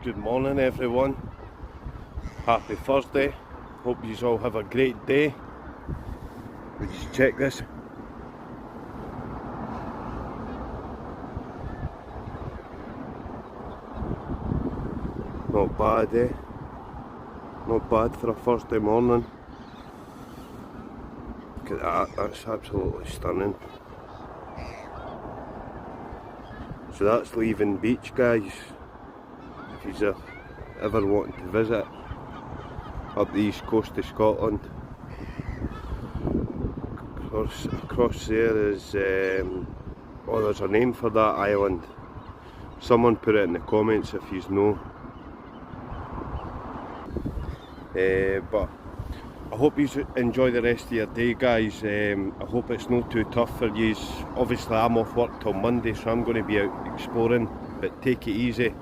Good morning everyone, happy Thursday, hope you all have a great day. We just check this. Not bad, eh? Not bad for a Thursday morning. Look at that, that's absolutely stunning. So that's Leaving Beach, guys. If you're ever wanting to visit up the east coast of Scotland, across there is, oh, there's a name for that island. Someone put it in the comments if you know. But I hope you enjoy the rest of your day, guys. I hope it's not too tough for you. Obviously I'm off work till Monday, so I'm going to be out exploring, but take it easy.